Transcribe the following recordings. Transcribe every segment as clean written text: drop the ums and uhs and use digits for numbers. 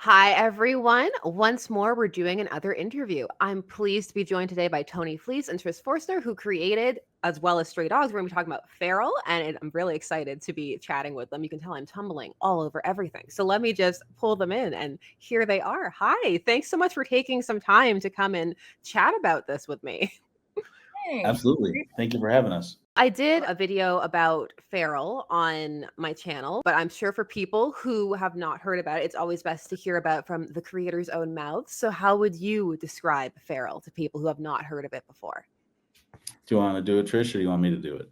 Hi, everyone. Once more, we're doing another interview. I'm pleased to be joined today by Tony Fleecs and Trish Forstner, who created, as well as Stray Dogs. We're going to be talking about Feral, and I'm really excited to be chatting with them. You can tell I'm tumbling all over everything. So let me just pull them in, and here they are. Hi. Thanks so much for taking some time to come and chat about this with me. Thanks. Absolutely. Thank you for having us. I did a video about Feral on my channel, but I'm sure for people who have not heard about it, it's always best to hear about it from the creator's own mouth. So how would you describe Feral to people who have not heard of it before? Do you want to do it, Trish, or do you want me to do it?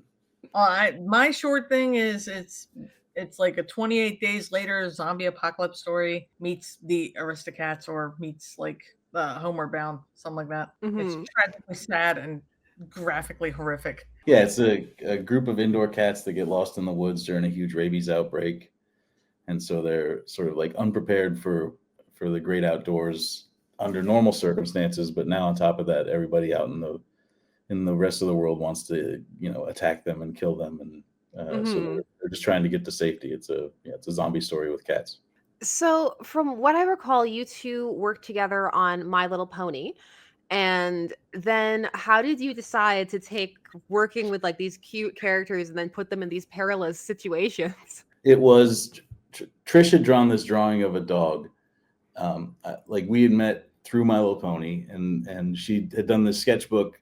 My short thing is it's like a 28 days later zombie apocalypse story meets the Aristocats or meets like Homeward Bound, something like that. It's tragically sad and graphically horrific. Yeah, it's a group of indoor cats that get lost in the woods during a huge rabies outbreak. And so they're sort of like unprepared for the great outdoors under normal circumstances. But now on top of that, everybody out in the rest of the world wants to, attack them and kill them. And so they're just trying to get to safety. It's a zombie story with cats. So from what I recall, you two worked together on My Little Pony. And then how did you decide to take working with like these cute characters and then put them in these perilous situations? It was Trish had drawn this drawing of a dog. Like we had met through My Little Pony, and she had done this sketchbook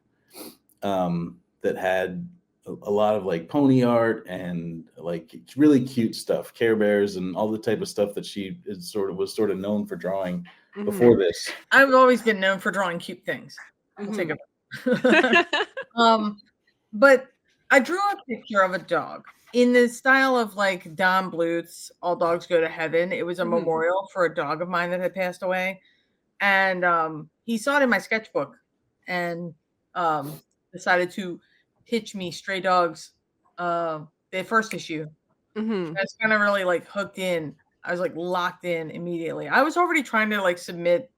that had a lot of like pony art and like really cute stuff, Care Bears and all the type of stuff that she was sort of known for drawing before this. I've always been known for drawing cute things. I'll take it. But I drew a picture of a dog in the style of like Don Bluth's All Dogs Go to Heaven. It was a memorial for a dog of mine that had passed away. And he saw it in my sketchbook and decided to pitch me Stray Dogs, the first issue. I was kind of really like hooked in. I was like locked in immediately. I was already trying to like submit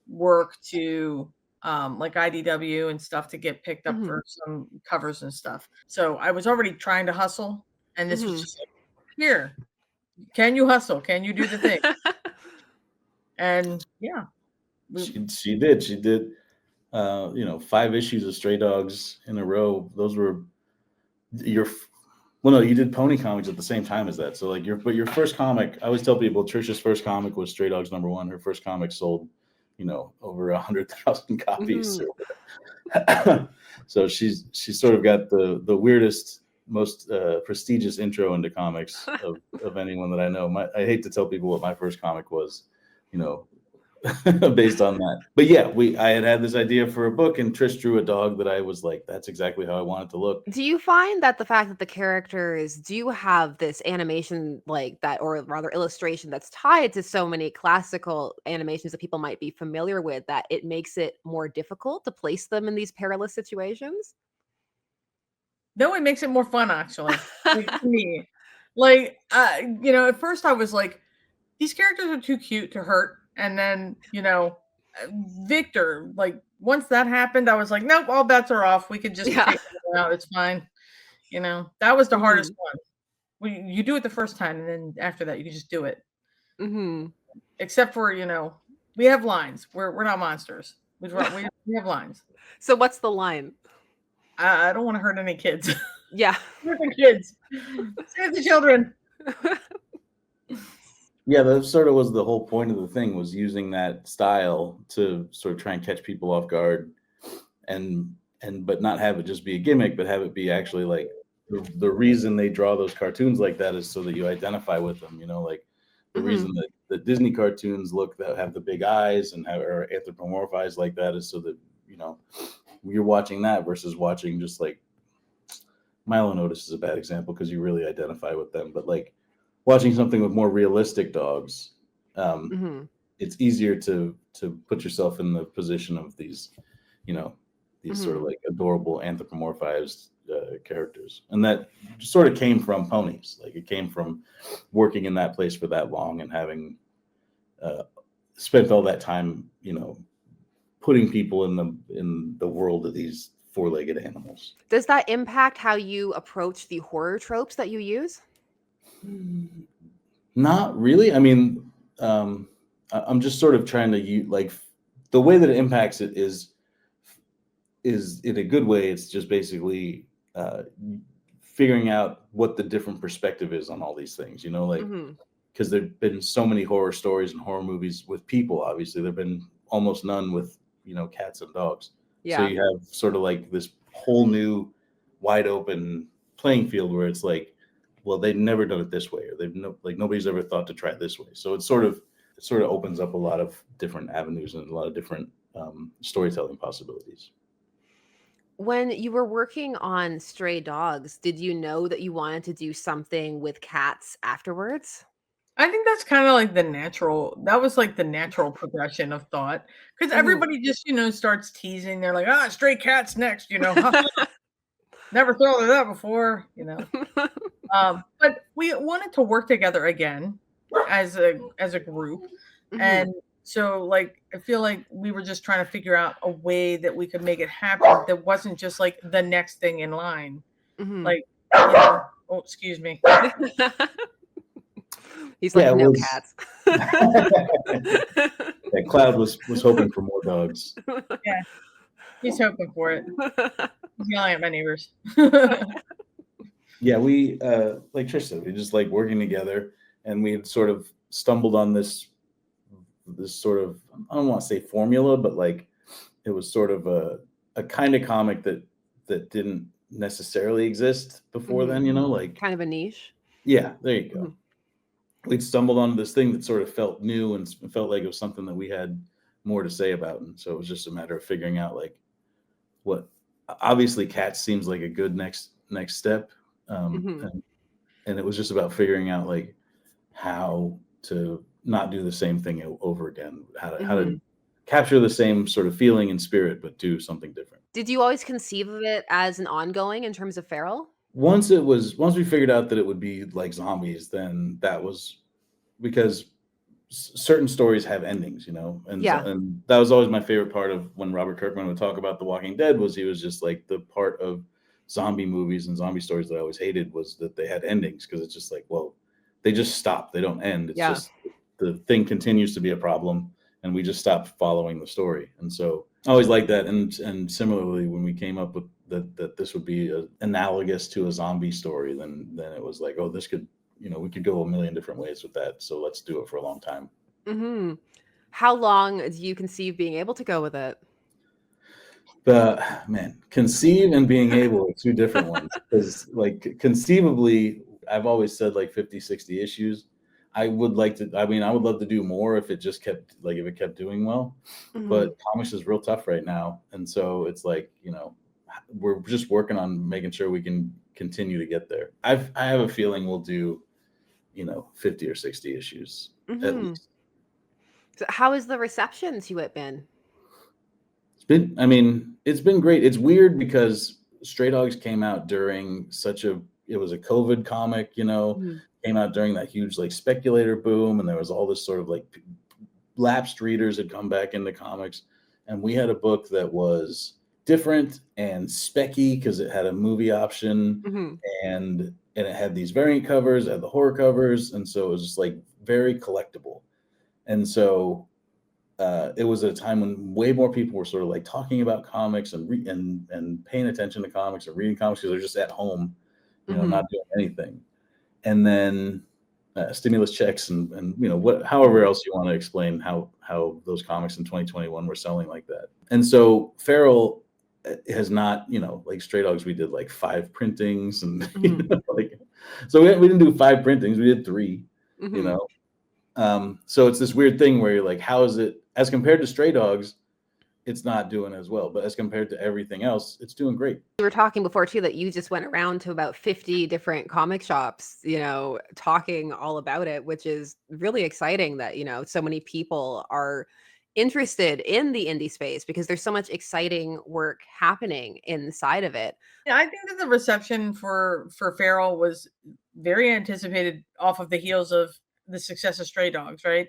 work to like IDW and stuff to get picked up for some covers and stuff. So I was already trying to hustle, and this was just like, here, can you hustle? Can you do the thing? And yeah, she did. She did 5 issues of Stray Dogs in a row. Those were you did Pony comics at the same time as that. So like your first comic, I always tell people Trisha's first comic was Stray Dogs #1. Her first comic sold, over 100,000 copies. So she's sort of got the weirdest, most prestigious intro into comics of anyone that I know. I hate to tell people what my first comic was, based on that. But yeah, I had this idea for a book, and Trish drew a dog that I was like, that's exactly how I want it to look. Do you find that the fact that the characters do have this animation like that, or rather illustration that's tied to so many classical animations that people might be familiar with, that it makes it more difficult to place them in these perilous situations? No, it makes it more fun actually. To me. Like at first I was like, these characters are too cute to hurt. And then, Victor, like once that happened, I was like, nope, all bets are off. We could just take it out. It's fine. That was the hardest one. You do it the first time, and then after that, you can just do it. Except for, we have lines. We're not monsters. We have lines. So what's the line? I don't want to hurt any kids. Yeah. Hurt the kids. Save the children. Yeah, that sort of was the whole point of the thing, was using that style to sort of try and catch people off guard, but not have it just be a gimmick, but have it be actually like the reason they draw those cartoons like that is so that you identify with them. Like the reason that the Disney cartoons have the big eyes and are anthropomorphized like that is so that you're watching that versus watching just like Milo and Otis is a bad example because you really identify with them, but like watching something with more realistic dogs, it's easier to put yourself in the position of these, sort of like adorable anthropomorphized characters. And that sort of came from ponies. Like it came from working in that place for that long and having spent all that time, putting people in the world of these 4-legged animals. Does that impact how you approach the horror tropes that you use? Not really. I mean, I'm just sort of trying to use, like, the way that it impacts it is in a good way. It's just basically figuring out what the different perspective is on all these things, you know, like, because there've been so many horror stories and horror movies with people. Obviously, there've been almost none with, you know, cats and dogs. So you have sort of like this whole new wide open playing field where it's like, well, they've never done it this way, or nobody's ever thought to try it this way. So it sort of opens up a lot of different avenues and a lot of different storytelling possibilities. When you were working on Stray Dogs, did you know that you wanted to do something with cats afterwards? I think that's kind of like the natural progression of thought, because everybody just, starts teasing. They're like, stray cats next, never thought of that before, but we wanted to work together again as a group. And so, like, I feel like we were just trying to figure out a way that we could make it happen that wasn't just like the next thing in line. Like, oh, excuse me. He's like, no cats. Yeah, Cloud was hoping for more dogs. Yeah, he's hoping for it. He's yelling at my neighbors. Yeah, we like Trish said, we just like working together, and we had sort of stumbled on this sort of, I don't want to say formula, but like it was sort of a kind of comic that didn't necessarily exist before then, you know, like kind of a niche. Yeah, there you go. We'd stumbled onto this thing that sort of felt new and felt like it was something that we had more to say about. And so it was just a matter of figuring out like what, obviously cats seems like a good next step. And it was just about figuring out like how to not do the same thing over again, how to capture the same sort of feeling and spirit, but do something different. Did you always conceive of it as an ongoing in terms of Feral? Once we figured out that it would be like zombies, then that was because certain stories have endings, you know, and that was always my favorite part of when Robert Kirkman would talk about The Walking Dead. Was he was just like, the part of zombie movies and zombie stories that I always hated was that they had endings, because it's just like, well, they just stop, they don't end. It's just the thing continues to be a problem, and we just stop following the story. And so I always liked that. And similarly, when we came up with that this would be analogous to a zombie story, then it was like, oh, this could, you know, we could go a million different ways with that. So let's do it for a long time. How long do you conceive being able to go with it? Man, conceive and being able are two different ones. Because like conceivably, I've always said like 50, 60 issues. I would love to do more if it just kept doing well. But comics is real tough right now. And so it's like, you know, we're just working on making sure we can continue to get there. I have a feeling we'll do, you know, 50 or 60 issues at least. So how has the reception to it been? It's been great. It's weird because Stray Dogs came out during it was a COVID comic, you know, came out during that huge like speculator boom, and there was all this sort of like lapsed readers had come back into comics, and we had a book that was different and specky because it had a movie option, and it had these variant covers, it had the horror covers, and so it was just like very collectible. And so it was at a time when way more people were sort of like talking about comics and paying attention to comics and reading comics because they're just at home, you know, not doing anything. And then stimulus checks and you know, however else you want to explain how those comics in 2021 were selling like that. And so Feral has not, you know, like Stray Dogs, we did like 5 printings, and you know, like, so we didn't do 5 printings, we did 3, you know. So it's this weird thing where you're like, how is it, as compared to Stray Dogs, it's not doing as well, but as compared to everything else, it's doing great. We were talking before too that you just went around to about 50 different comic shops, you know, talking all about it, which is really exciting that, you know, so many people are interested in the indie space because there's so much exciting work happening inside of it. Yeah, I think that the reception for Feral was very anticipated off of the heels of the success of Stray Dogs, right?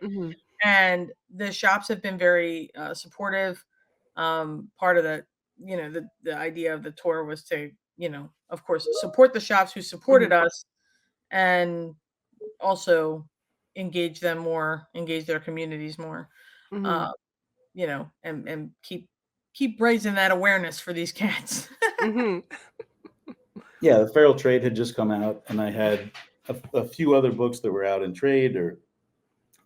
And the shops have been very supportive. Part of the, you know, the idea of the tour was to, you know, of course, support the shops who supported us, and also engage them more, engage their communities more, Mhm. you know, and keep raising that awareness for these cats. Mhm. Yeah, the Feral Trade had just come out, and I had a few other books that were out in trade or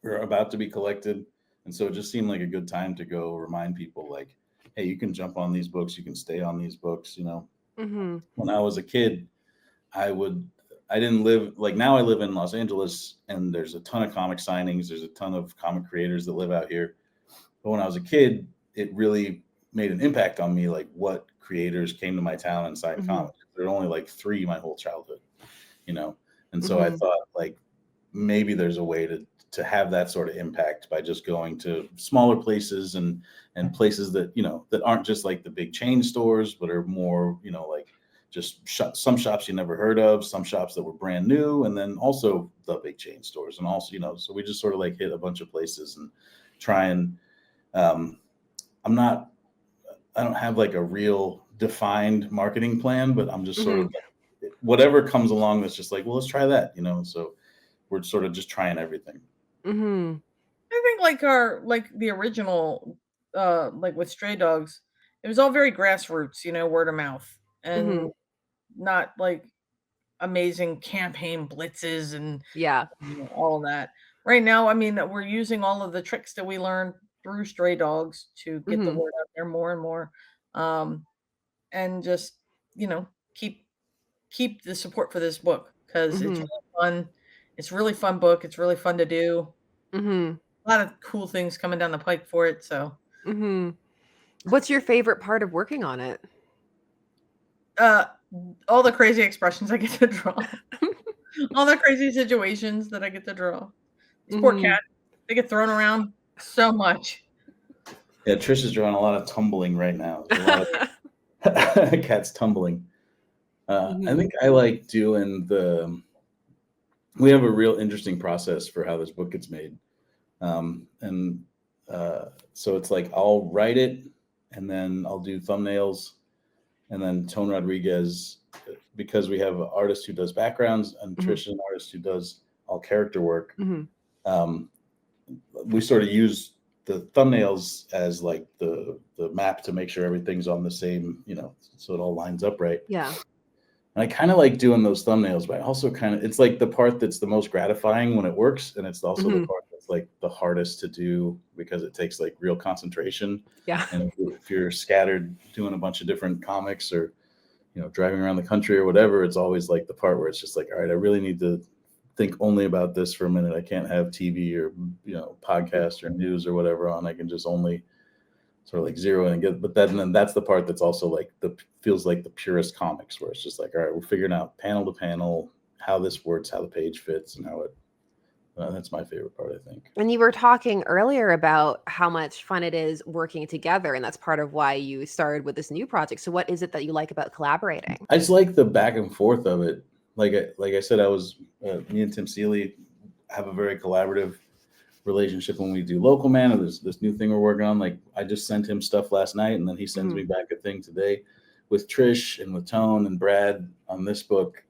about to be collected, and so it just seemed like a good time to go remind people, like, hey, you can jump on these books, you can stay on these books. You know, Mhm. when I was a kid, I didn't live like now. I live in Los Angeles, and there's a ton of comic signings. There's a ton of comic creators that live out here. But when I was a kid, it really made an impact on me, like what creators came to my town and signed Mhm. comics. There were only like 3 my whole childhood, you know. And so I Mhm. thought, like, maybe there's a way to have that sort of impact by just going to smaller places and places that, you know, that aren't just like the big chain stores, but are more, you know, like just some shops you never heard of, some shops that were brand new, and then also the big chain stores. And also, you know, so we just sort of like hit a bunch of places and try and um, I'm not, I don't have like a real defined marketing plan, but I'm just sort of Mhm. like, whatever comes along that's just like, well, let's try that, you know. So we're sort of just trying everything. Mhm. I think like the original, like with Stray Dogs, it was all very grassroots, you know, word of mouth, and Mhm. not like amazing campaign blitzes and Yeah. all of that. Right now, I mean, we're using all of the tricks that we learned through Stray Dogs to get the Mhm. word out there more and more, um, and just, you know, keep the support for this book because it's Mhm. really fun. It's a really fun book. It's really fun to do. Mhm. A lot of cool things coming down the pike for it. So, Mhm. What's your favorite part of working on it? uh, all the crazy expressions I get to draw, all the crazy situations that I get to draw. These poor Mhm. cats, they get thrown around so much. Yeah, Trish is drawing a lot of tumbling right now. There's a lot of cats tumbling. I Mhm. think I like doing we have a real interesting process for how this book gets made. And so it's like I'll write it, and then I'll do thumbnails, and then Tone Rodriguez, because we have an artist who does backgrounds and Mhm. Trish is an artist who does all character work. Mhm. Um, we sort of use the thumbnails as like the map to make sure everything's on the same, you know, so it all lines up right. Yeah. And I kind of like doing those thumbnails, but I also kind of, it's like the part that's the most gratifying when it works. And it's also the Mhm. part that's like the hardest to do because it takes like real concentration. Yeah. And if you're scattered doing a bunch of different comics or, you know, driving around the country or whatever, it's always like the part where it's just like, all right, I really need to think only about this for a minute. I can't have TV or, you know, podcast or news or whatever on. I can just only sort of like zero in and get, but then that's the part that's also like feels like the purest comics, where it's just like, all right, we're figuring out panel to panel how this works, how the page fits, and how it. That's my favorite part, I think. And you were talking earlier about how much fun it is working together, and that's part of why you started with this new project. So what is it that you like about collaborating? I just like the back and forth of it. Like I said, me and Tim Seeley have a very collaborative relationship when we do Local Man, or there's this new thing we're working on. Like I just sent him stuff last night, and then he sends me Mhm. back a thing today. With Trish and with Tone and Brad on this book,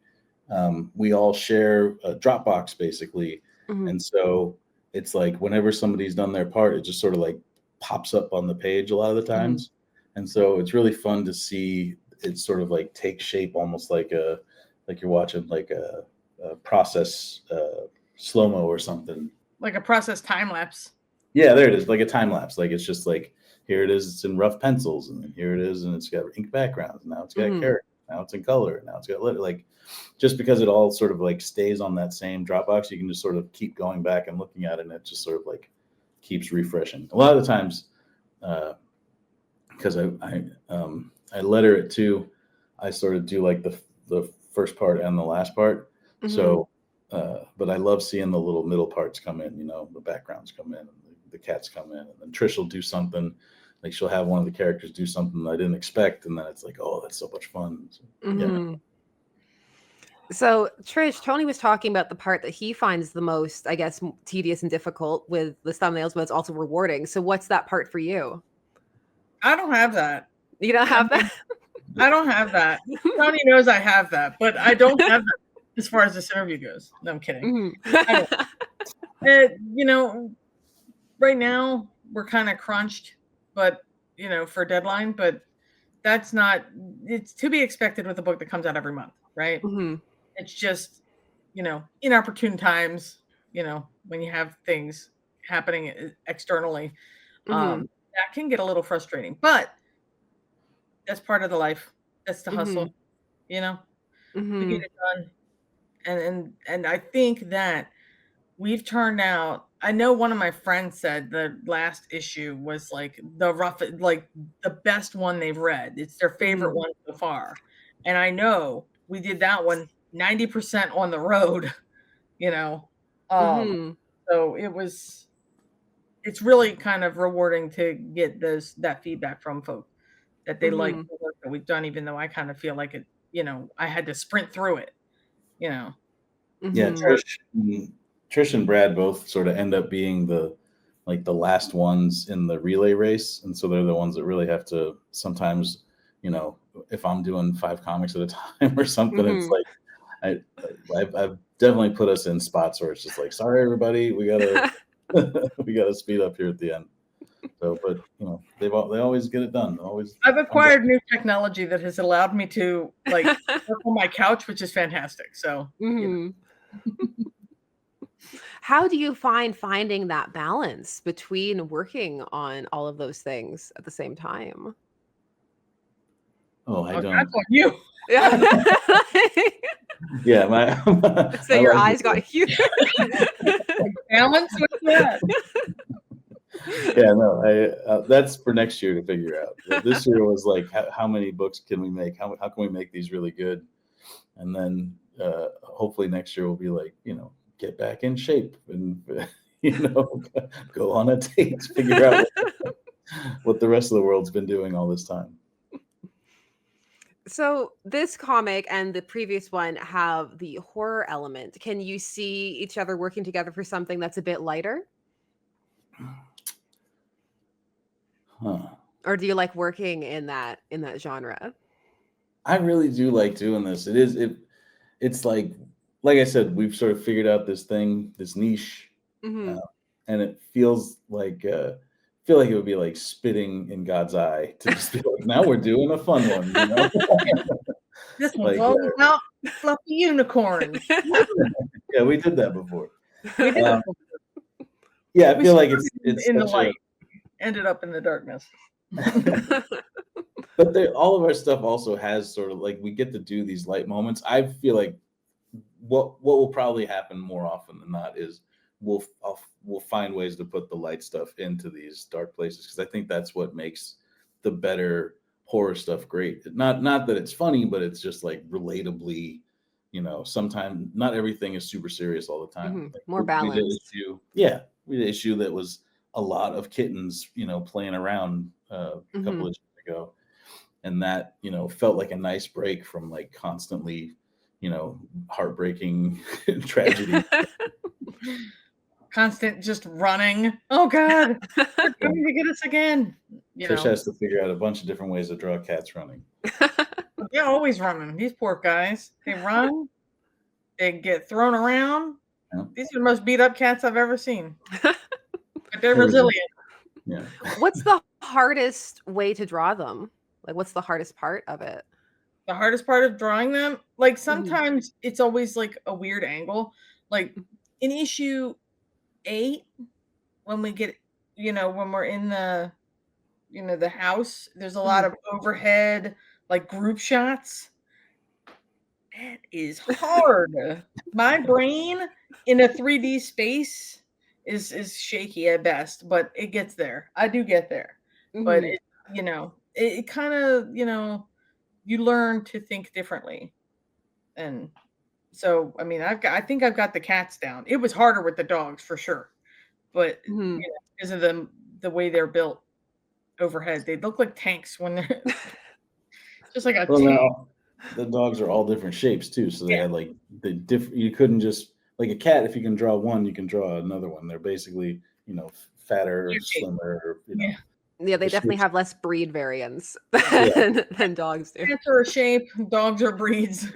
we all share a Dropbox basically, Mhm. and so it's like whenever somebody's done their part, it just sort of like pops up on the page a lot of the Mhm. times, and so it's really fun to see it sort of like take shape, almost like you're watching like a process slow mo or something. Like a process time lapse. Yeah, there it is, like a time lapse. Like it's just like here it is, it's in rough pencils, and then here it is, and it's got ink backgrounds. Now it's got Mhm. characters. Now it's in color. Now it's got lit. Like just because it all sort of like stays on that same Dropbox, you can just sort of keep going back and looking at it, and it just sort of like keeps refreshing. A lot of the times, because I letter it too, I sort of do like the first part and the last part. Mhm. So, but I love seeing the little middle parts come in. You know, the backgrounds come in, and the cats come in, and then Trish will do something. Like she'll have one of the characters do something I didn't expect, and then it's like, oh, that's so much fun. So, yeah. Mhm. So, Trish, Tony was talking about the part that he finds the most, I guess, tedious and difficult with the thumbnails, but it's also rewarding. So, what's that part for you? I don't have that. You don't I have that? mean, I don't have that. Tony knows I have that, but I don't have that as far as this interview goes. No, I'm kidding. Mhm. I don't. You know, right now we're kind of crunched, but you know, for deadline, but that's not, it's to be expected with a book that comes out every month, right? Mm-hmm. It's just, you know, inopportune times, you know, when you have things happening externally, Mm-hmm. that can get a little frustrating, but that's part of the life. That's the Mm-hmm. hustle, you know, we Mm-hmm. get it done. And I think that we've turned out, I know one of my friends said the last issue was like like the best one they've read. It's their favorite Mm-hmm. one so far. And I know we did that one 90% on the road, you know. Um, Mm-hmm. so it's really kind of rewarding to get that feedback from folks that they like Mm-hmm. the work that we've done, even though I kind of feel like it, you know, I had to sprint through it, you know. Yeah, Mm-hmm. Trish and Brad both sort of end up being the last ones in the relay race, and so they're the ones that really have to sometimes, you know, if I'm doing 5 comics at a time or something, it's Mm-hmm. like I've definitely put us in spots where it's just like, sorry everybody, we gotta we gotta speed up here at the end. So, but you know, they always get it done. Always. I've acquired new technology that has allowed me to like work on my couch, which is fantastic. So, you know. Mm-hmm. How do you find finding that balance between working on all of those things at the same time? Oh, I Oh, don't. that's on you. Yeah. Yeah, So I your like eyes got huge. Balance with that. Yeah, no, that's for next year to figure out. This year was like, how many books can we make? How can we make these really good? And then hopefully next year will be like, you know, get back in shape and you know, go on a date, figure out what the rest of the world's been doing all this time. So this comic and the previous one have the horror element. Can you see each other working together for something that's a bit lighter? Huh. Or do you like working in that genre? I really do like doing this. It's like I said, we've sort of figured out this thing, this niche, Mhm. uh, and it feels like feel like it would be like spitting in God's eye to just be like, now we're doing a fun one, you know? This one's Like, all about fluffy unicorns. yeah, we did that before. We did Um, it. yeah, I We feel like started it's in the such a, light, ended up in the darkness. but all of our stuff also has sort of like, we get to do these light moments. I feel like what will probably happen more often than not is we'll find ways to put the light stuff into these dark places, because I think that's what makes the better horror stuff great. Not that it's funny, but it's just like relatably, you know, sometimes not everything is super serious all the time. Mhm. Like More we did balanced. we did an issue that was a lot of kittens, you know, playing around a couple Mhm. of issues ago, and that, you know, felt like a nice break from like constantly, you know, heartbreaking tragedy. Constant just running. Oh God, they're coming to get us again. You Trish know, has to figure out a bunch of different ways to draw cats running. they're always running. These poor guys. They run. They get thrown around. Yeah. These are the most beat up cats I've ever seen. But they're There was a- resilient. yeah. What's the hardest way to draw them? Like, what's the hardest part of it? The hardest part of drawing them, like Mhm. sometimes it's always like a weird angle. Like in issue 8, when we get, you know, when we're in the, you know, the house, there's a lot Mhm. of overhead, like group shots. That is hard. My brain in a 3D space is shaky at best, but it gets there. I do get there. But Mhm. it, you know, it kind of, you know, you learn to think differently. And so, I mean, I think I've got the cats down. It was harder with the dogs for sure. But you Mhm. know, because of the way they're built overhead, they look like tanks when they're just like a Well, tank. now the dogs are all different shapes too, so they Yeah. had like you couldn't just like a cat. If you can draw one, you can draw another one. They're basically, you know, fatter, Shape. slimmer, or, you know, Yeah. Yeah, they the definitely shapes. have less breed variance Yeah. Yeah, than dogs do. Cats are a shape, dogs are breeds.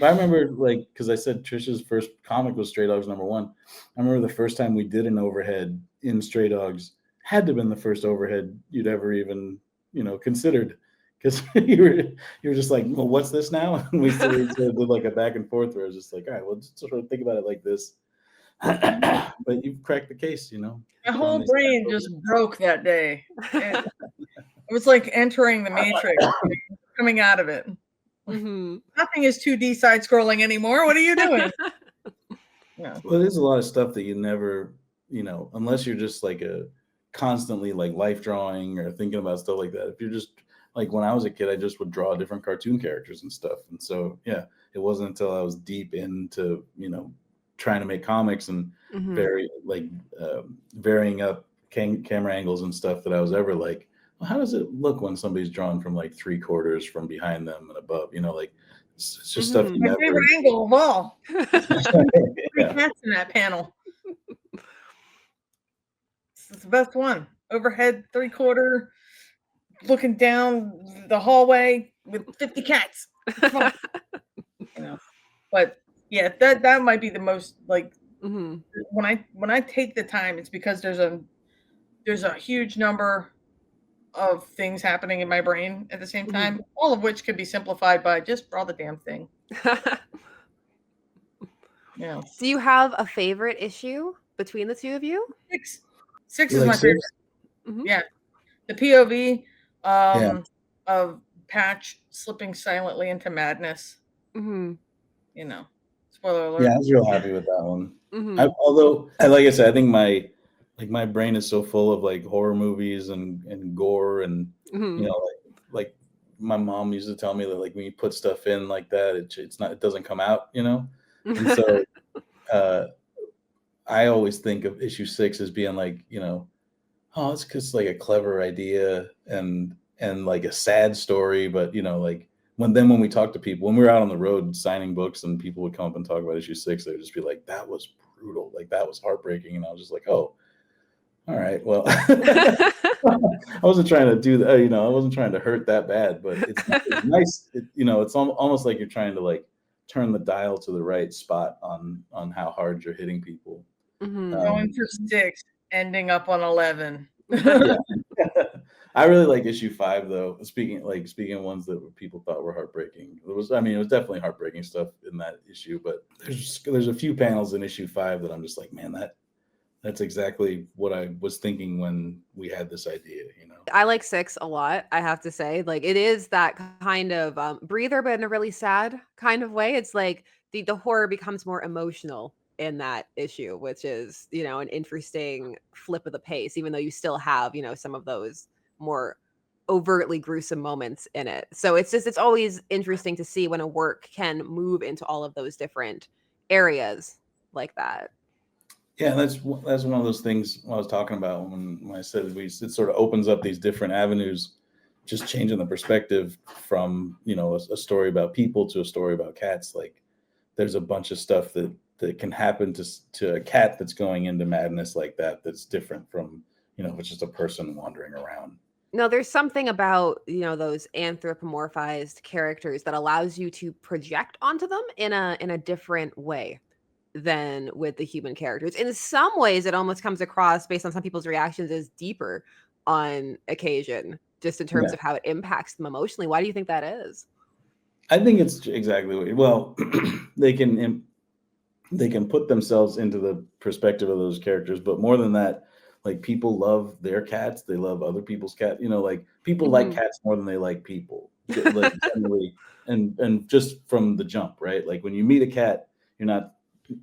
I remember, like, because I said Trisha's first comic was Stray Dogs #1. I remember the first time we did an overhead in Stray Dogs had to have been the first overhead you'd ever even, considered, because you were just like, well, what's this now? And we sort of did like a back and forth where I was just like, all right, well, just sort of think about it like this. But you've cracked the case, My whole brain just broke that day. It was like entering the Matrix, coming out of it. Mm-hmm. Nothing is 2D side scrolling anymore. What are you doing? Yeah. Well, there's a lot of stuff that you never, unless you're just like a constantly like life drawing or thinking about stuff like that. If you're just like, when I was a kid, I just would draw different cartoon characters and stuff. And so, yeah, it wasn't until I was deep into, trying to make comics and varying up camera angles and stuff that I was ever like, well, how does it look when somebody's drawn from like 3/4 from behind them and above? Like it's just stuff. My favorite angle of all. Three cats in that panel. It's the best one. Overhead 3/4, looking down the hallway with 50 cats. But yeah, that might be the most like when I take the time, it's because there's a huge number of things happening in my brain at the same time, all of which could be simplified by just draw the damn thing. Yeah. Do you have a favorite issue between the two of you? 6 is my favorite. Yeah. The POV of Patch slipping silently into madness. Spoiler alert. Yeah, I was real happy with that one. Although, like I said, I think my brain is so full of like horror movies and gore and like my mom used to tell me that like when you put stuff in like that, it doesn't come out, And so I always think of issue 6 as being like, oh, it's just like a clever idea and like a sad story, but like when we talk to people, when we were out on the road signing books and people would come up and talk about issue 6, they would just be like, that was brutal, like that was heartbreaking, and I was just like, oh, all right, well, I wasn't trying to do that, I wasn't trying to hurt that bad, but it's nice, it's almost like you're trying to like turn the dial to the right spot on how hard you're hitting people. Going for 6, ending up on 11. Yeah. I really like issue 5 though. Speaking of ones that people thought were heartbreaking, it was definitely heartbreaking stuff in that issue, but there's a few panels in issue 5 that I'm just like, man, that's exactly what I was thinking when we had this idea, I like 6 a lot, I have to say. Like, it is that kind of breather, but in a really sad kind of way. It's like the horror becomes more emotional in that issue, which is, an interesting flip of the pace, even though you still have, some of those more overtly gruesome moments in it. So it's always interesting to see when a work can move into all of those different areas like that. Yeah, that's one of those things I was talking about when I said it sort of opens up these different avenues, just changing the perspective from a story about people to a story about cats. Like there's a bunch of stuff that can happen to a cat that's going into madness like that's different from if it's just a person wandering around. No, there's something about, those anthropomorphized characters that allows you to project onto them in a different way than with the human characters. In some ways, it almost comes across, based on some people's reactions, as deeper on occasion, just in terms of how it impacts them emotionally. Why do you think that is? I think it's exactly well, they can put themselves into the perspective of those characters, but more than that, like people love their cats, they love other people's cats. Like people like cats more than they like people, like generally, and just from the jump, right? Like when you meet a cat, you're not,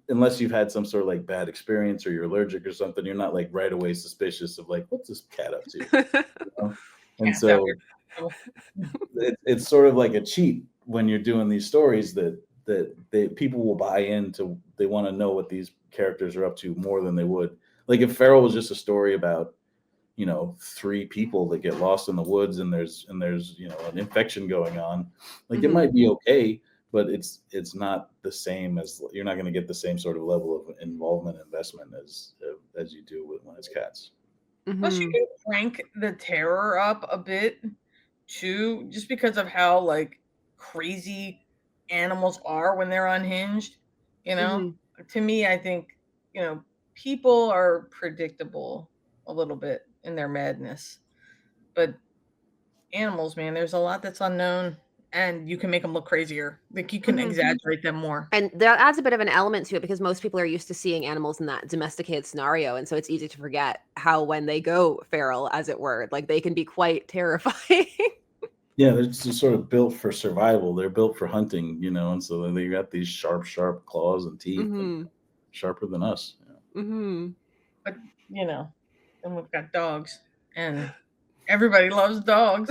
unless you've had some sort of like bad experience or you're allergic or something, you're not like right away suspicious of like, what's this cat up to? And so it's sort of like a cheat when you're doing these stories that people will buy into. They want to know what these characters are up to more than they would. Like if Feral was just a story about, 3 people that get lost in the woods and there's an infection going on, like it might be okay, but it's not the same as, you're not going to get the same sort of level of involvement and investment as you do when it's cats. Plus you can crank the terror up a bit too, just because of how like crazy animals are when they're unhinged. You know, Mhm. to me, I think, people are predictable a little bit in their madness, but animals, man, there's a lot that's unknown, and you can make them look crazier. Like you can Mhm. exaggerate them more. And that adds a bit of an element to it because most people are used to seeing animals in that domesticated scenario, and so it's easy to forget how when they go feral, as it were, like, they can be quite terrifying. Yeah, they're just sort of built for survival. They're built for hunting, and so they got these sharp claws and teeth, and Mhm. sharper than us. Mhm. But then we've got dogs, and everybody loves dogs.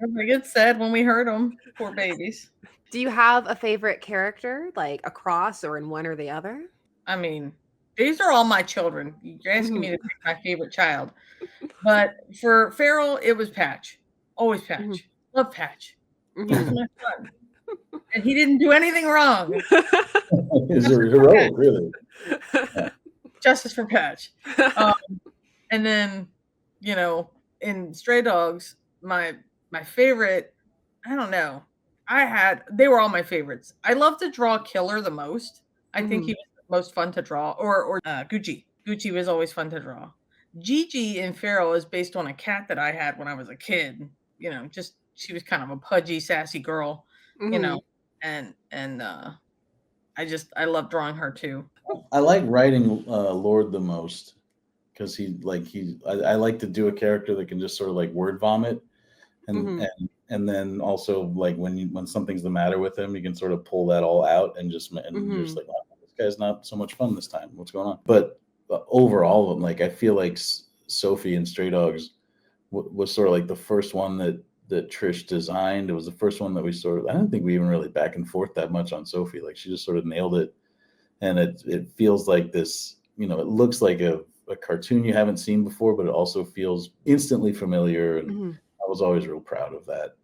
Everybody gets sad when we hurt them. Poor babies. Do you have a favorite character, like, across or in one or the other? I mean, these are all my children. You're asking me Mhm. to pick my favorite child. But for Farrell, it was Patch. Always Mhm. Patch. Love Patch. He was Mhm. my son. And he didn't do anything wrong. Is Justice for Patch. heroic, really. Yeah. Justice for Patch. Um, and then, in Stray Dogs, my favorite, I don't know. They were all my favorites. I love to draw Killer the most. I think he Mhm. was the most fun to draw. Or Gucci. Gucci was always fun to draw. Gigi in Feral is based on a cat that I had when I was a kid. Just she was kind of a pudgy, sassy girl, you know, Mhm. and I love drawing her too. I like writing Lord the most because I like to do a character that can just sort of like word vomit, and Mhm. and then also like when something's the matter with him, you can sort of pull that all out and you're just Mhm. like, oh, this guy's not so much fun this time. What's going on? But overall, like I feel like Sophie and Stray Dogs was sort of like the first one that Trish designed. It was the first one that we sort of. I don't think we even really back and forth that much on Sophie. Like she just sort of nailed it, and it feels like this. It looks like a cartoon you haven't seen before, but it also feels instantly familiar. And Mhm. I was always real proud of that.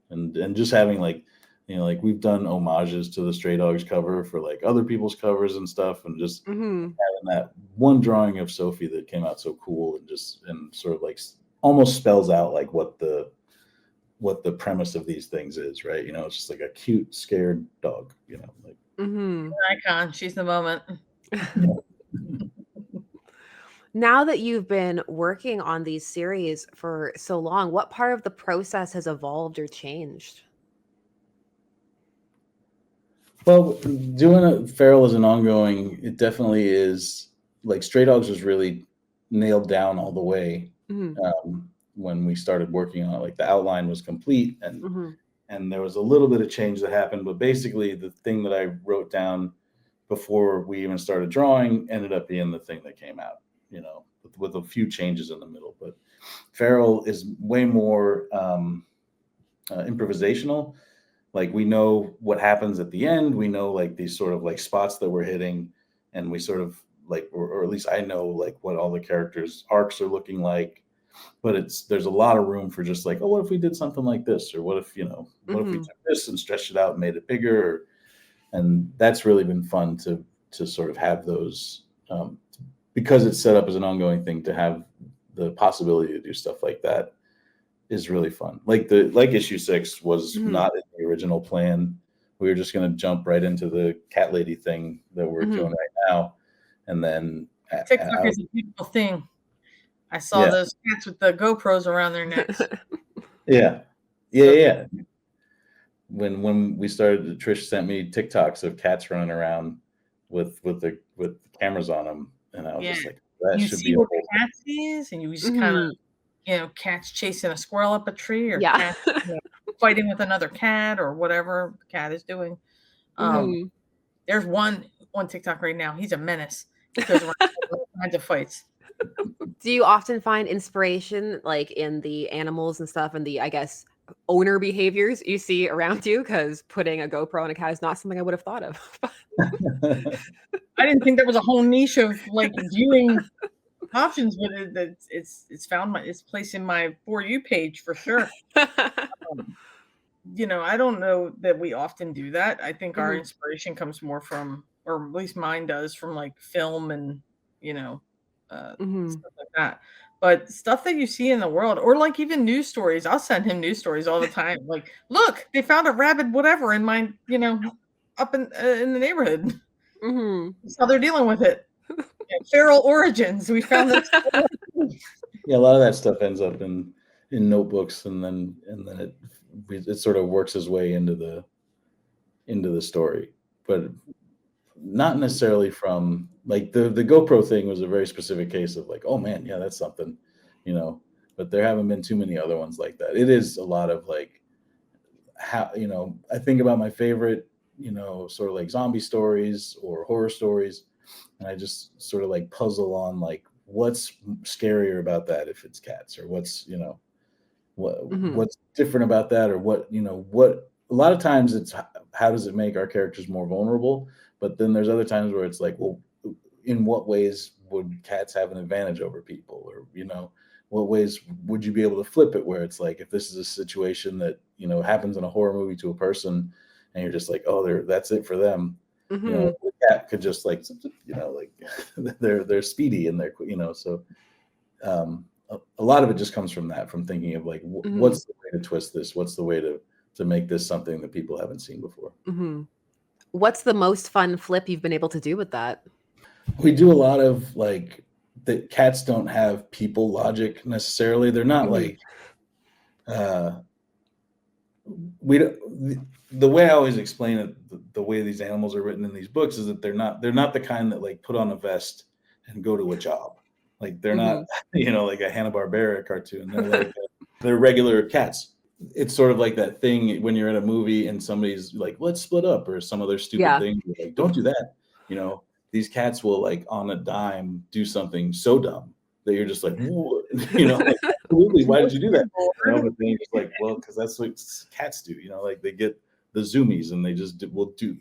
And just having like, like we've done homages to the Stray Dogs cover for like other people's covers and stuff, and just Mhm. having that one drawing of Sophie that came out so cool and sort of like almost spells out like what the premise of these things is, right? It's just like a cute, scared dog, like. Mhm. Icon. She's the moment. Now that you've been working on these series for so long, what part of the process has evolved or changed? Well, doing a Feral as an ongoing, it definitely is like Stray Dogs was really nailed down all the way Mhm. when we started working on it. Like the outline was complete, and Mhm. and there was a little bit of change that happened, but basically the thing that I wrote down before we even started drawing ended up being the thing that came out. With a few changes in the middle. But Feral is way more improvisational. Like we know what happens at the end. We know like these sort of like spots that we're hitting, and we sort of like, or at least I know like what all the characters' arcs are looking like. But there's a lot of room for just like, oh, what if we did something like this, or what if we Mhm. took this and stretched it out and made it bigger, and that's really been fun to sort of have those because it's set up as an ongoing thing to have the possibility to do stuff like that is really fun. Like issue 6 was Mhm. not in the original plan. We were just going to jump right into the cat lady thing that we're doing Mhm. right now, and then TikTok is a beautiful thing. I saw yeah, those cats with the GoPros around their necks. yeah, yeah, So yeah. When we started, Trish sent me TikToks of cats running around with cameras on them, and I was yeah, just like, that you should see be a what whole the cat sees, and you just kind Mhm. of, cats chasing a squirrel up a tree, or Yeah. cats fighting with another cat, or whatever the cat is doing. Um, Mhm. there's one on TikTok right now. He's a menace. He goes around all kinds of fights. Do you often find inspiration, like, in the animals and stuff and the, I guess, owner behaviors you see around you? Because putting a GoPro on a cat is not something I would have thought of. I didn't think there was a whole niche of like viewing options, but it's found its place in my For You page for sure. Um, I don't know that we often do that. I think our Mhm. inspiration comes more from, or at least mine does, from like film and, Mhm. stuff like that. But stuff that you see in the world, or like even news stories, I'll send him news stories all the time. Like, look, they found a rabid whatever in my, up in the neighborhood. Mm-hmm. That's how they're dealing with it. Yeah, feral origins. We found this. Yeah, a lot of that stuff ends up in notebooks, and then it sort of works its way into the story, but not necessarily from like the GoPro thing was a very specific case of like, oh man, yeah, that's something, but there haven't been too many other ones like that. It is a lot of like how, I think about my favorite, sort of like zombie stories or horror stories, and I just sort of like puzzle on like what's scarier about that if it's cats, or what's, what's different about that, or what a lot of times it's how does it make our characters more vulnerable, but then there's other times where it's like, well, in what ways would cats have an advantage over people, or what ways would you be able to flip it where it's like, if this is a situation that happens in a horror movie to a person and you're just like, oh, that's it for them, the cat could just like, like they're speedy and they're so a lot of it just comes from that, from thinking of like what's the way to twist this, what's the way to make this something that people haven't seen before. What's the most fun flip you've been able to do with that? We do a lot of like that cats don't have people logic necessarily. They're not like we don't, the way I always explain it, the way these animals are written in these books is that they're not the kind that like put on a vest and go to a job. Like they're not, like a Hanna-Barbera cartoon. They're like they're regular cats. It's sort of like that thing when you're in a movie and somebody's like, let's split up, or some other stupid thing. Like, don't do that. These cats will like on a dime do something so dumb that you're just like, like, absolutely, why did you do that? But then you're just like, well, because that's what cats do. Like they get the zoomies and they just will do,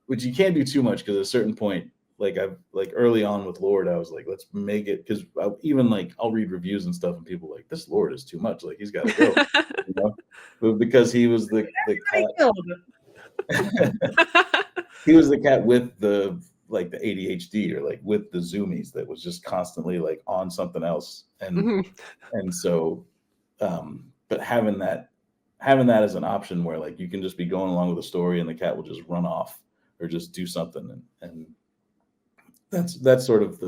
which you can't do too much, because at a certain point, like I've like early on with Lord, I was like, let's make it, because even like I'll read reviews and stuff and people are like, this Lord is too much, like he's got to go, but because he was the cat. He was the cat with the like the ADHD, or like with the zoomies, that was just constantly like on something else, and so but having that as an option where like you can just be going along with the story and the cat will just run off or just do something, and that's sort of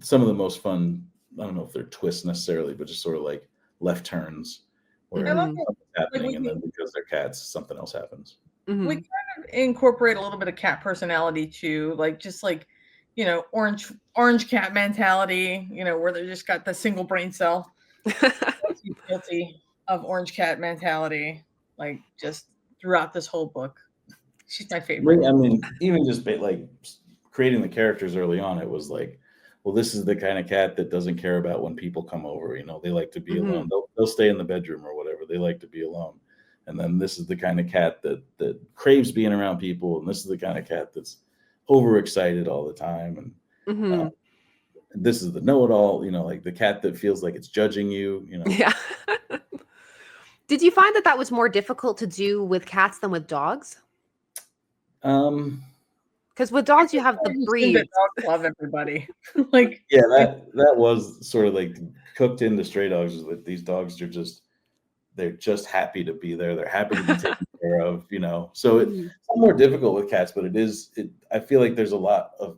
some of the most fun, I don't know if they're twists necessarily, but just sort of like left turns where something's happening, and then because they're cats, something else happens. We kind of incorporate a little bit of cat personality too, like just like, orange cat mentality, where they just got the single brain cell. Guilty of orange cat mentality, like just throughout this whole book. She's my favorite. I mean, even just like creating the characters early on, it was like, well, this is the kind of cat that doesn't care about when people come over. They like to be alone. They'll stay in the bedroom or whatever. They like to be alone. And then this is the kind of cat that craves being around people. And this is the kind of cat that's overexcited all the time. And this is the know-it-all, like the cat that feels like it's judging you, Yeah. Did you find that was more difficult to do with cats than with dogs? Because with dogs, you have the breed. Dogs love everybody. Like, yeah, that was sort of like cooked into Stray Dogs, is that these dogs are they're just happy to be there. They're happy to be taken care of, So it's more difficult with cats, but I feel like there's a lot of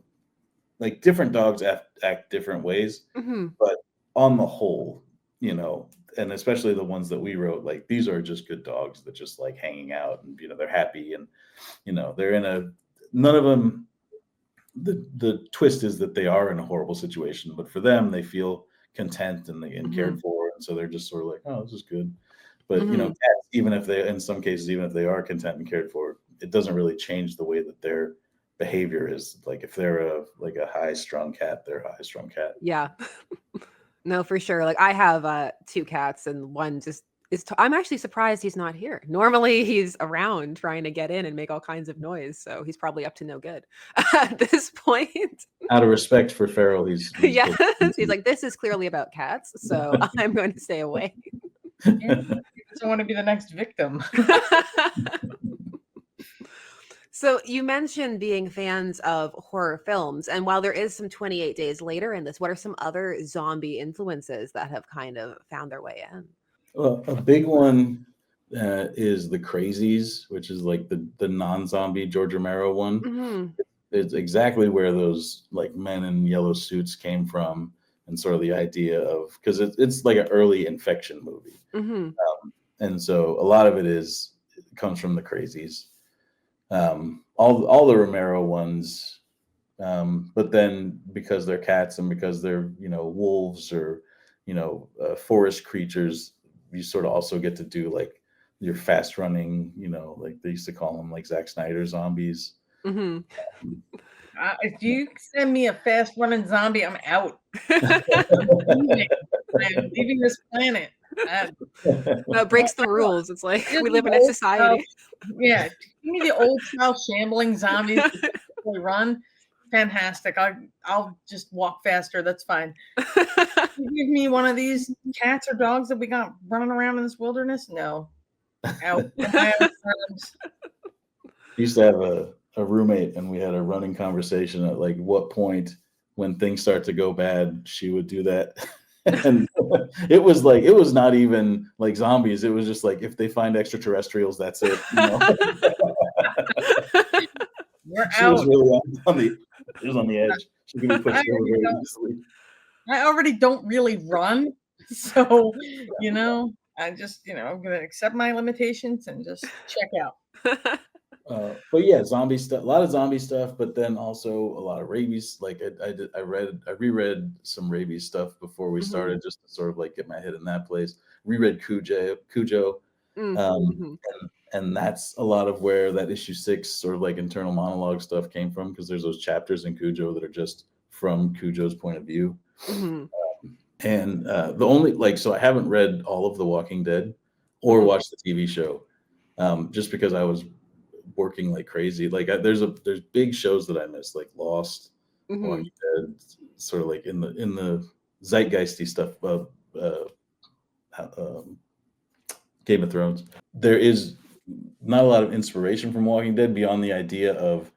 like different dogs act different ways, but on the whole, and especially the ones that we wrote, like these are just good dogs that just like hanging out, and they're happy, and they're none of them. The twist is that they are in a horrible situation, but for them, they feel content and they get cared for, and so they're just sort of like, oh, this is good. But cats, even if they, in some cases, even if they are content and cared for, it doesn't really change the way that their behavior is. Like if they're a high-strung cat, they're a high-strung cat. Yeah. No, for sure. Like I have 2 cats, and one just is. I'm actually surprised he's not here. Normally, he's around trying to get in and make all kinds of noise. So he's probably up to no good at this point. Out of respect for Feral, he's yes. He's like, this is clearly about cats, so I'm going to stay away. I want to be the next victim. So you mentioned being fans of horror films, and while there is some 28 Days Later in this, what are some other zombie influences that have kind of found their way in? Well, a big one is The Crazies, which is like the non-zombie George Romero one. Mm-hmm. It's exactly where those like men in yellow suits came from, and sort of the idea of, because it's like an early infection movie, Mm-hmm. and so a lot of it comes from The Crazies. All the Romero ones, but then because they're cats and because they're wolves or forest creatures, you sort of also get to do like your fast running, like they used to call them like Zack Snyder zombies. Mm-hmm. If you send me a fast running zombie, I'm out. I'm leaving this planet. No, it breaks the rules. It's like Just we live in the a old society. Yeah, give me the old style shambling zombies that really run. Fantastic. I'll just walk faster. That's fine. You give me one of these cats or dogs that we got running around in this wilderness? No. Out. I used to have a roommate, and we had a running conversation at like what point when things start to go bad, she would do that. And it was not even like zombies. It was just like, if they find extraterrestrials, that's it. We're She out. was really on the edge. She could be pushed over very easily. I already don't really run. So, I just, I'm going to accept my limitations and just check out. But yeah, zombie stuff, a lot of zombie stuff, but then also a lot of rabies. Like I reread some rabies stuff before we started, just to sort of like get my head in that place. Reread Cujo. And that's a lot of where that issue 6 sort of like internal monologue stuff came from, because there's those chapters in Cujo that are just from Cujo's point of view. And the only so I haven't read all of The Walking Dead or watched the TV show, just because I was working like crazy. Like there's big shows that I missed, like Lost, Walking Dead, sort of like in the zeitgeisty stuff of Game of Thrones. There is not a lot of inspiration from Walking Dead beyond the idea of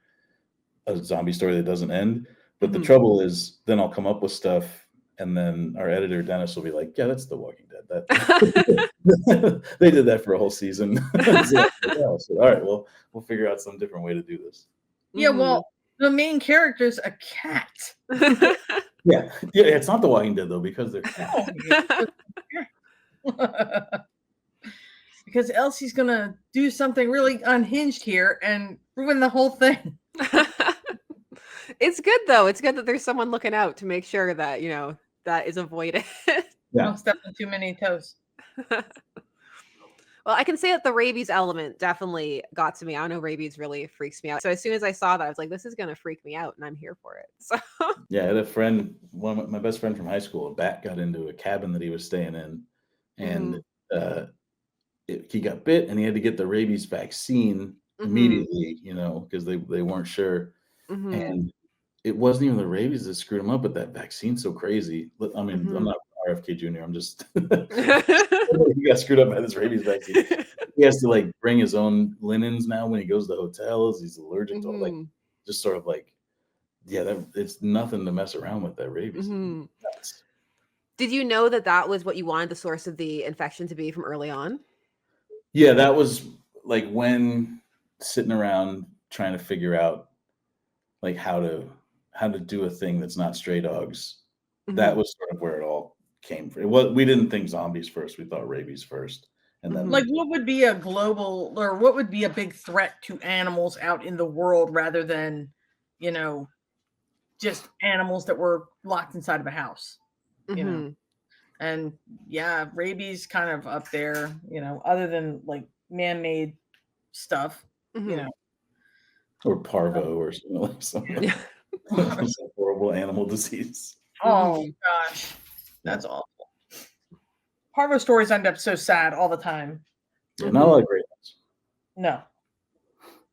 a zombie story that doesn't end. But the trouble is, then I'll come up with stuff, and then our editor Dennis will be like, "Yeah, that's The Walking Dead. That they did that for a whole season." So, all right, well, we'll figure out some different way to do this. Yeah, well, the main character's a cat. Yeah, it's not The Walking Dead though, because they're cats. Because Elsie's gonna do something really unhinged here and ruin the whole thing. It's good though. It's good that there's someone looking out to make sure that that is avoided. Don't step on too many toes. Well, I can say that the rabies element definitely got to me. I don't know, rabies really freaks me out. So as soon as I saw that, I was like, this is going to freak me out, and I'm here for it. So yeah, I had a friend, my best friend from high school, a bat got into a cabin that he was staying in, and he got bit, and he had to get the rabies vaccine immediately, because they weren't sure. And it wasn't even the rabies that screwed him up, but that vaccine's so crazy. I mean, I'm not RFK Jr. I'm just he got screwed up by this rabies vaccine. He has to like bring his own linens now when he goes to hotels. He's allergic to like just sort of like, it's nothing to mess around with, that rabies. Did you know that was what you wanted the source of the infection to be from early on? Yeah, that was like when sitting around trying to figure out like how to do a thing that's not stray dogs. That was sort of where it all came from. We didn't think zombies first. We thought rabies first. And then like, what would be a global, or what would be a big threat to animals out in the world rather than, just animals that were locked inside of a house, And yeah, rabies kind of up there, other than like man-made stuff, or parvo or something like some horrible animal disease. Oh gosh, that's awful. Parvo stories end up so sad all the time. Yeah, not a lot of great ones.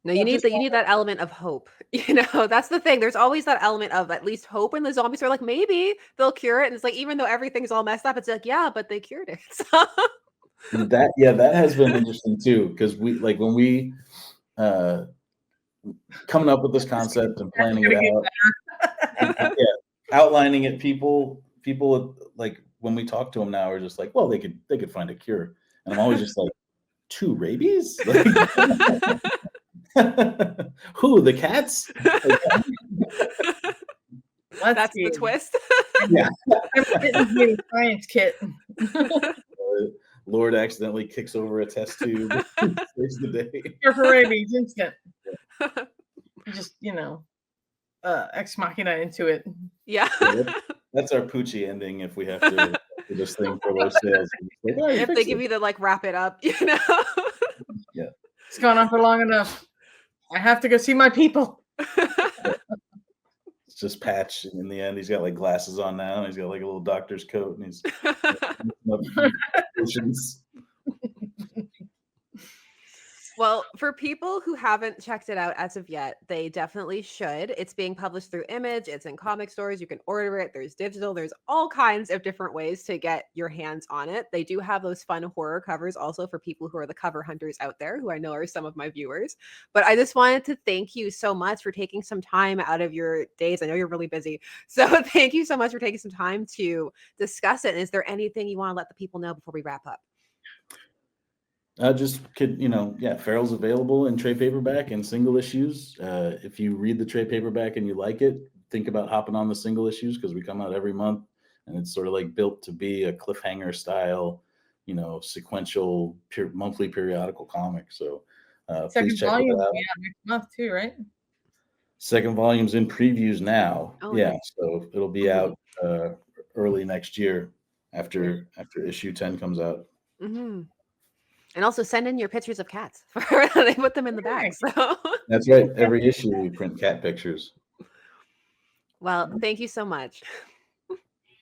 No, you need that element of hope. That's the thing. There's always that element of at least hope in the zombies. Are like, maybe they'll cure it. And it's like, even though everything's all messed up, it's like, yeah, but they cured it. So. That has been interesting too, because we like when we coming up with this concept and planning it out. Yeah, outlining it. People like when we talk to them now are just like, well, they could find a cure, and I'm always just like, to rabies? Like, who, the cats? That's the twist. Yeah. I'm science kit. Lord accidentally kicks over a test tube. Saves the day. Cure for rabies, instant. Just, ex machina into it. Yeah. That's our Poochie ending if we have to do this thing for low sales. Like, oh, if they give you the like wrap it up, Yeah. It's gone on for long enough. I have to go see my people. It's just Patch, and in the end, he's got like glasses on now, and he's got like a little doctor's coat, and he's Well, for people who haven't checked it out as of yet, they definitely should. It's being published through Image. It's in comic stores. You can order it. There's digital. There's all kinds of different ways to get your hands on it. They do have those fun horror covers also for people who are the cover hunters out there, who I know are some of my viewers. But I just wanted to thank you so much for taking some time out of your days. I know you're really busy. So thank you so much for taking some time to discuss it. And is there anything you want to let the people know before we wrap up? Feral's available in trade paperback and single issues. If you read the trade paperback and you like it, think about hopping on the single issues because we come out every month, and it's sort of like built to be a cliffhanger style, sequential monthly periodical comic. So please check it out. Yeah, next month too, right? Second volume's in previews now. Oh, yeah, nice. So it'll be out early next year after issue 10 comes out. Mm-hmm. And also send in your pictures of cats. They put them in the bag. So. That's right. Every issue we print cat pictures. Well, thank you so much.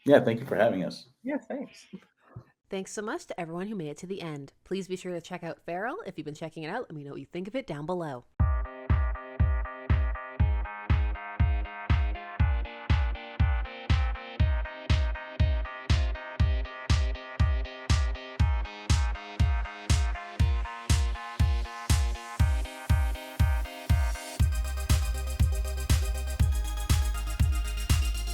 Yeah, thank you for having us. Yeah, thanks. Thanks so much to everyone who made it to the end. Please be sure to check out Feral if you've been checking it out. Let me know what you think of it down below.